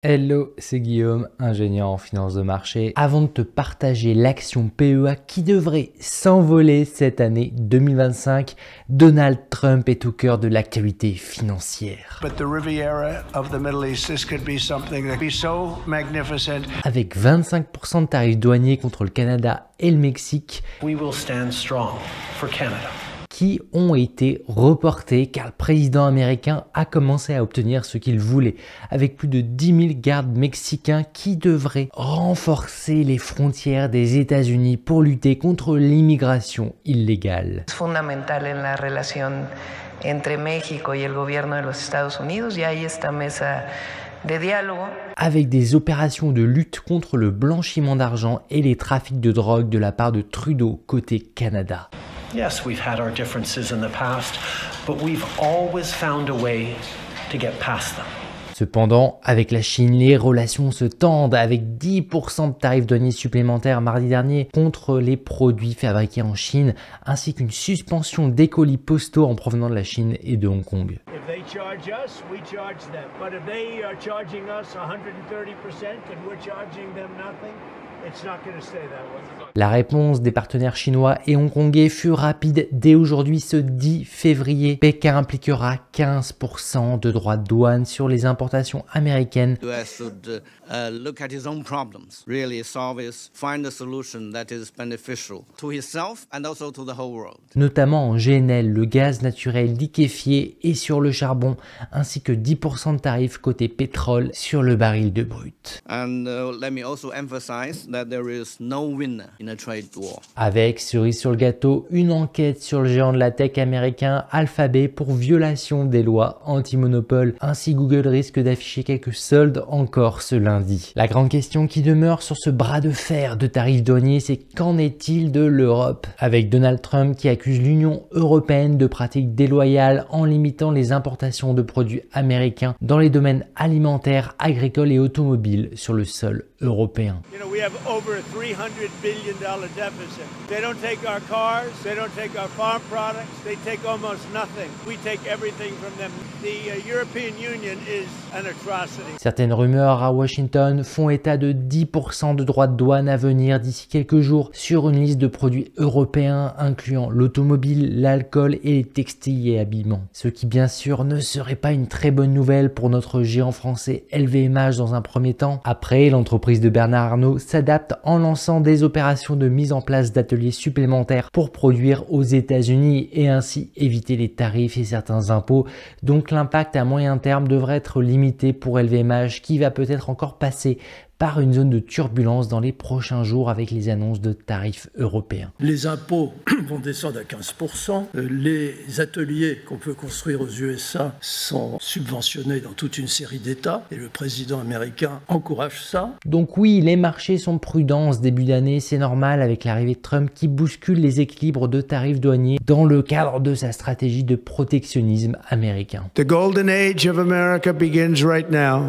Hello, c'est Guillaume, ingénieur en finance de marché. Avant de te partager l'action PEA qui devrait s'envoler cette année 2025, Donald Trump est au cœur de l'actualité financière. Avec 25% de tarifs douaniers contre le Canada et le Mexique, qui ont été reportés car le président américain a commencé à obtenir ce qu'il voulait, avec plus de 10 000 gardes mexicains qui devraient renforcer les frontières des États-Unis pour lutter contre l'immigration illégale. Es fundamental en la relación entre México y el gobierno de los Estados Unidos y hay esta mesa de diálogo. Avec des opérations de lutte contre le blanchiment d'argent et les trafics de drogue de la part de Trudeau côté Canada. Yes, we've had our differences in the past, but we've always found a way to get past them. Cependant, avec la Chine, les relations se tendent avec 10% de tarifs douaniers supplémentaires mardi dernier contre les produits fabriqués en Chine, ainsi qu'une suspension des colis postaux en provenant de la Chine et de Hong Kong. If they charge us, we charge them. But if they are charging us 130% and we're charging them nothing, it's not going to stay that way. La réponse des partenaires chinois et hongkongais fut rapide dès aujourd'hui, ce 10 février. Pékin impliquera 15% de droits de douane sur les importations américaines. US should look at his own problems, really solve it, find a solution that is beneficial to himself and also to the whole world. Notamment en GNL, le gaz naturel liquéfié et sur le charbon, ainsi que 10% de tarifs côté pétrole sur le baril de brut. And let me also emphasize that there is no winner in a trade war. Avec, cerise sur le gâteau, une enquête sur le géant de la tech américain Alphabet pour violation des lois anti-monopole. Ainsi, Google risque d'afficher quelques soldes encore ce lundi. La grande question qui demeure sur ce bras de fer de tarifs douaniers, c'est qu'en est-il de l'Europe? Avec Donald Trump qui accuse l'Union européenne de pratiques déloyales en limitant les importations de produits américains dans les domaines alimentaires, agricoles et automobiles sur le sol européen. You know, we have over a $300 billion deficit. They don't take our cars, they don't take our farm products, they take almost nothing. We take everything from them. The European Union is an atrocity. Certaines rumeurs à Washington font état de 10% de droits de douane à venir d'ici quelques jours sur une liste de produits européens incluant l'automobile, l'alcool et les textiles et habillements. Ce qui bien sûr ne serait pas une très bonne nouvelle pour notre géant français LVMH dans un premier temps. Après, l'entreprise de Bernard Arnault s'adapte en lançant des opérations de mise en place d'ateliers supplémentaires pour produire aux États-Unis et ainsi éviter les tarifs et certains impôts. Donc l'impact à moyen terme devrait être limité pour LVMH qui va peut-être encore passer par une zone de turbulence dans les prochains jours avec les annonces de tarifs européens. Les impôts vont descendre à 15%. Les ateliers qu'on peut construire aux USA sont subventionnés dans toute une série d'États et le président américain encourage ça. Donc oui, les marchés sont prudents en ce début d'année, c'est normal avec l'arrivée de Trump qui bouscule les équilibres de tarifs douaniers dans le cadre de sa stratégie de protectionnisme américain. The golden age of America begins right now.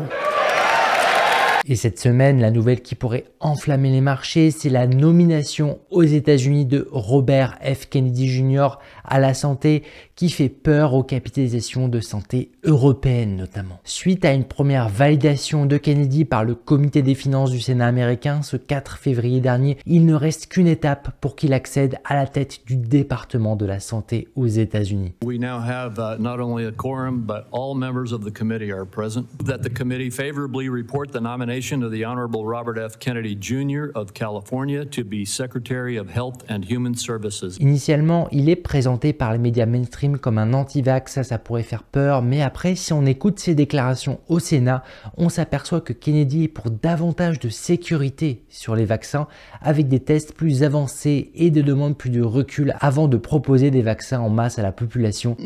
Et cette semaine, la nouvelle qui pourrait enflammer les marchés, c'est la nomination aux États-Unis de Robert F. Kennedy Jr. à la santé qui fait peur aux capitalisations de santé européennes notamment. Suite à une première validation de Kennedy par le comité des finances du Sénat américain ce 4 février dernier, il ne reste qu'une étape pour qu'il accède à la tête du département de la santé aux États-Unis. We now have not only a quorum, but all members of the committee are present. That the committee favorably report the nomination of the Honorable Robert F. Kennedy Jr. of California to be Secretary of Health and Human Services. Initialement, il est présenté par les médias mainstream comme un anti-vax, ça pourrait faire peur, mais après, si on écoute ses déclarations au Sénat, on s'aperçoit que Kennedy est pour davantage de sécurité sur les vaccins, avec des tests plus avancés et des demandes plus de recul avant de proposer des vaccins en masse à la population.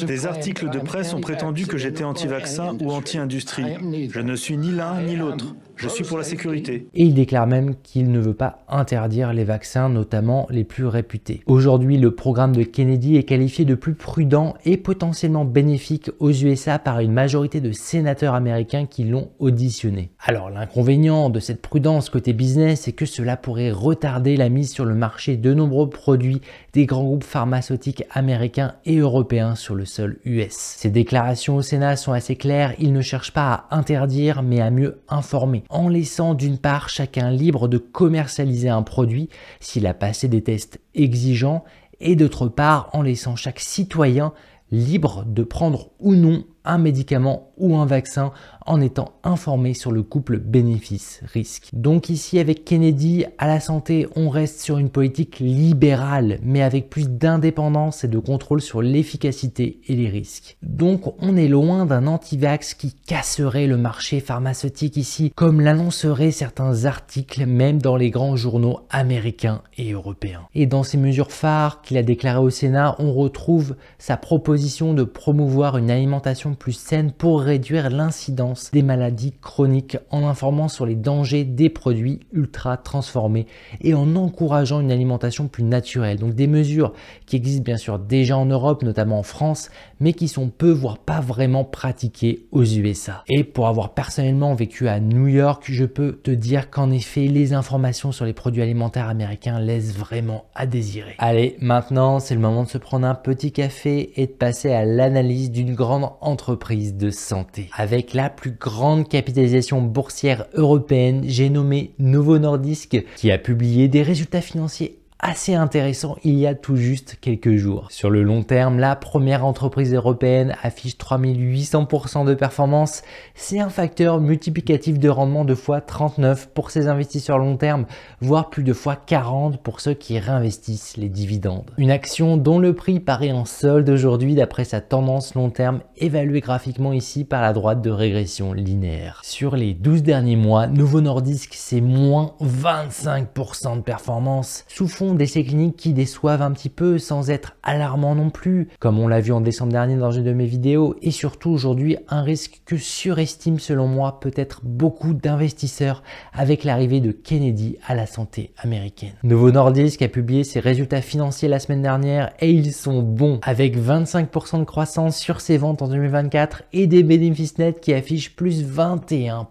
Des articles de presse ont prétendu que j'étais anti-vaccin ou anti-industrie. Je ne suis ni l'un ni l'autre. Je suis pour la sécurité. Et il déclare même qu'il ne veut pas interdire les vaccins, notamment les plus réputés. Aujourd'hui, le programme de Kennedy est qualifié de plus prudent et potentiellement bénéfique aux USA par une majorité de sénateurs américains qui l'ont auditionné. Alors l'inconvénient de cette prudence côté business, c'est que cela pourrait retarder la mise sur le marché de nombreux produits des grands groupes pharmaceutiques américains et européens sur le sol US. Ces déclarations au Sénat sont assez claires, ils ne cherchent pas à interdire mais à mieux informer, en laissant d'une part chacun libre de commercialiser un produit s'il a passé des tests exigeants et d'autre part en laissant chaque citoyen libre de prendre ou non un médicament ou un vaccin en étant informé sur le couple bénéfice-risque. Donc ici avec Kennedy, à la santé, on reste sur une politique libérale, mais avec plus d'indépendance et de contrôle sur l'efficacité et les risques. Donc on est loin d'un anti-vax qui casserait le marché pharmaceutique ici, comme l'annonceraient certains articles, même dans les grands journaux américains et européens. Et dans ces mesures phares qu'il a déclarées au Sénat, on retrouve sa proposition de promouvoir une alimentation plus saine pour réduire l'incidence des maladies chroniques en informant sur les dangers des produits ultra transformés et en encourageant une alimentation plus naturelle. Donc des mesures qui existent bien sûr déjà en Europe, notamment en France, mais qui sont peu voire pas vraiment pratiquées aux USA. Et pour avoir personnellement vécu à New York, je peux te dire qu'en effet les informations sur les produits alimentaires américains laissent vraiment à désirer. Allez, maintenant c'est le moment de se prendre un petit café et de passer à l'analyse d'une grande entreprise de santé. Avec la plus grande capitalisation boursière européenne, j'ai nommé Novo Nordisk qui a publié des résultats financiers assez intéressant il y a tout juste quelques jours. Sur le long terme, la première entreprise européenne affiche 3800% de performance. C'est un facteur multiplicatif de rendement de x39 pour ses investisseurs long terme, voire plus de x40 pour ceux qui réinvestissent les dividendes. Une action dont le prix paraît en solde aujourd'hui d'après sa tendance long terme évaluée graphiquement ici par la droite de régression linéaire. Sur les 12 derniers mois, Novo Nordisk c'est moins 25% de performance sous fond d'essais cliniques qui déçoivent un petit peu sans être alarmants non plus, comme on l'a vu en décembre dernier dans une de mes vidéos, et surtout aujourd'hui un risque que surestime selon moi peut-être beaucoup d'investisseurs avec l'arrivée de Kennedy à la santé américaine. Novo Nordisk a publié ses résultats financiers la semaine dernière et ils sont bons, avec 25% de croissance sur ses ventes en 2024 et des bénéfices nets qui affichent plus 21%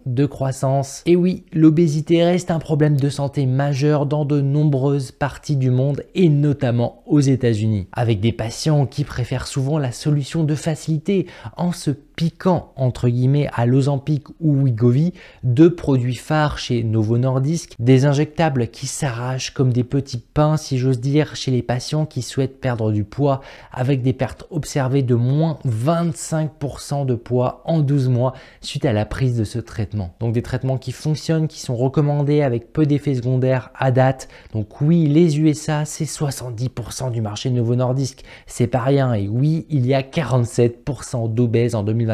de croissance. Et oui, l'obésité reste un problème de santé majeur dans de nombreuses parties du monde et notamment aux États-Unis, avec des patients qui préfèrent souvent la solution de facilité en se piquant entre guillemets à l'Ozempic ou Wegovy, deux produits phares chez Novo Nordisk, des injectables qui s'arrachent comme des petits pains si j'ose dire chez les patients qui souhaitent perdre du poids, avec des pertes observées de moins 25% de poids en 12 mois suite à la prise de ce traitement. Donc des traitements qui fonctionnent, qui sont recommandés avec peu d'effets secondaires à date. Donc oui, les USA c'est 70% du marché de Novo Nordisk, c'est pas rien, et oui, il y a 47% d'obèses en 2024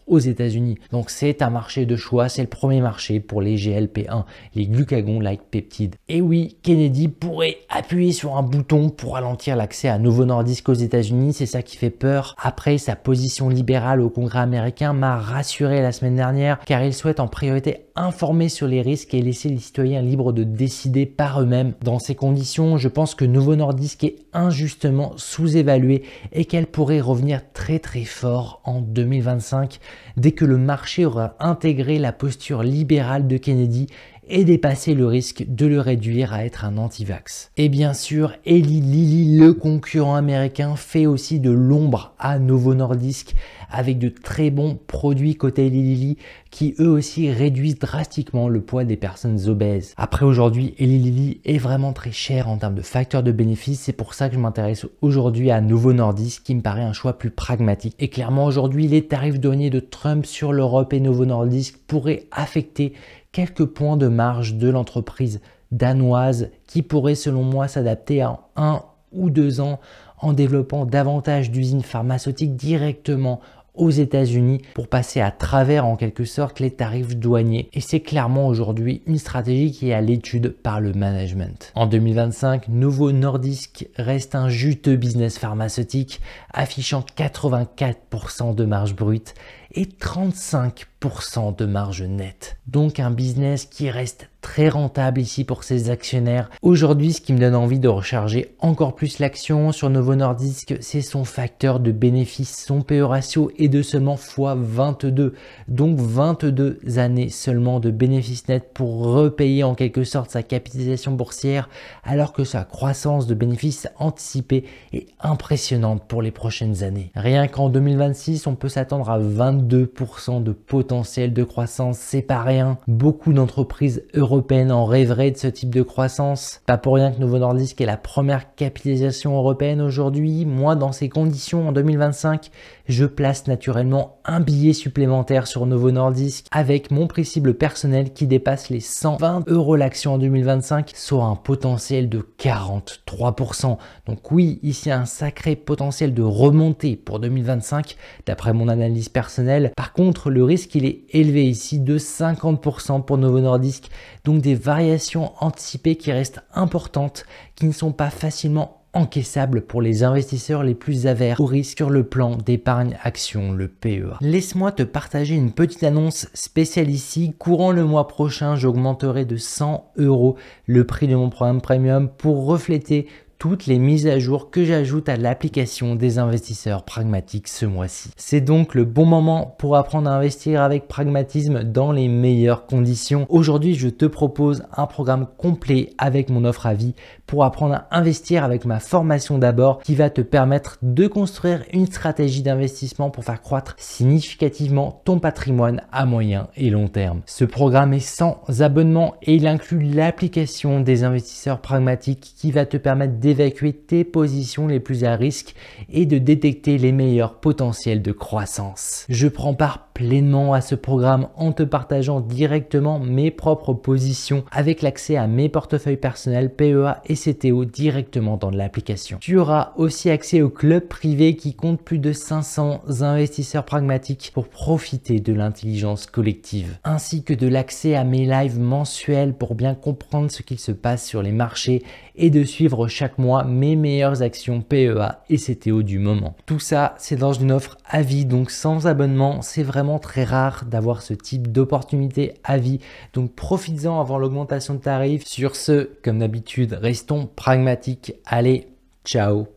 aux États-Unis. Donc c'est un marché de choix, c'est le premier marché pour les GLP-1, les glucagon-like peptides. Et oui, Kennedy pourrait appuyer sur un bouton pour ralentir l'accès à Novo Nordisk aux États-Unis, c'est ça qui fait peur. Après, sa position libérale au Congrès américain m'a rassuré la semaine dernière car il souhaite en priorité informer sur les risques et laisser les citoyens libres de décider par eux-mêmes. Dans ces conditions, je pense que Novo Nordisk est injustement sous-évalué et qu'elle pourrait revenir très fort en 2025 dès que le marché aura intégré la posture libérale de Kennedy et dépasser le risque de le réduire à être un anti-vax. Et bien sûr, Eli Lilly, le concurrent américain, fait aussi de l'ombre à Novo Nordisk avec de très bons produits côté Eli Lilly qui eux aussi réduisent drastiquement le poids des personnes obèses. Après aujourd'hui, Eli Lilly est vraiment très cher en termes de facteurs de bénéfice, c'est pour ça que je m'intéresse aujourd'hui à Novo Nordisk qui me paraît un choix plus pragmatique. Et clairement aujourd'hui, les tarifs douaniers de Trump sur l'Europe et Novo Nordisk pourraient affecter quelques points de marge de l'entreprise danoise qui pourrait selon moi s'adapter en 1 ou 2 ans en développant davantage d'usines pharmaceutiques directement aux États-Unis pour passer à travers en quelque sorte les tarifs douaniers. Et c'est clairement aujourd'hui une stratégie qui est à l'étude par le management. En 2025, Novo Nordisk reste un juteux business pharmaceutique affichant 84% de marge brute et 35% de marge nette. Donc un business qui reste très rentable ici pour ses actionnaires. Aujourd'hui, ce qui me donne envie de recharger encore plus l'action sur Novo Nordisk, c'est son facteur de bénéfice. Son PE ratio est de seulement x22. Donc 22 années seulement de bénéfice net pour repayer en quelque sorte sa capitalisation boursière, alors que sa croissance de bénéfices anticipée est impressionnante pour les prochaines années. Rien qu'en 2026, on peut s'attendre à 22% de potentiel de croissance. C'est pas rien. Beaucoup d'entreprises européennes en rêveraient de ce type de croissance. Pas pour rien que Novo Nordisk est la première capitalisation européenne aujourd'hui. Moi, dans ces conditions, en 2025, je place naturellement un billet supplémentaire sur Novo Nordisk avec mon prix cible personnel qui dépasse les 120 € l'action en 2025, soit un potentiel de 43%. Donc oui, ici un sacré potentiel de remontée pour 2025 d'après mon analyse personnelle. Par contre, le risque il est élevé ici de 50% pour Novo Nordisk, donc des variations anticipées qui restent importantes, qui ne sont pas facilement encaissable pour les investisseurs les plus averts au risque sur le plan d'épargne action, le PEA. Laisse-moi te partager une petite annonce spéciale ici. Courant le mois prochain, j'augmenterai de 100 € le prix de mon programme premium pour refléter toutes les mises à jour que j'ajoute à l'application des investisseurs pragmatiques ce mois-ci. C'est donc le bon moment pour apprendre à investir avec pragmatisme dans les meilleures conditions. Aujourd'hui, je te propose un programme complet avec mon offre à vie pour apprendre à investir avec ma formation d'abord qui va te permettre de construire une stratégie d'investissement pour faire croître significativement ton patrimoine à moyen et long terme. Ce programme est sans abonnement et il inclut l'application des investisseurs pragmatiques qui va te permettre d'évacuer tes positions les plus à risque et de détecter les meilleurs potentiels de croissance. Je prends part pleinement à ce programme en te partageant directement mes propres positions avec l'accès à mes portefeuilles personnels PEA et CTO directement dans l'application. Tu auras aussi accès au club privé qui compte plus de 500 investisseurs pragmatiques pour profiter de l'intelligence collective, ainsi que de l'accès à mes lives mensuels pour bien comprendre ce qu'il se passe sur les marchés et de suivre chaque mois mes meilleures actions PEA et CTO du moment. Tout ça, c'est dans une offre à vie, donc sans abonnement. C'est vraiment très rare d'avoir ce type d'opportunité à vie, donc profites-en avant l'augmentation de tarifs. Sur ce, comme d'habitude, restons pragmatiques. Allez, ciao!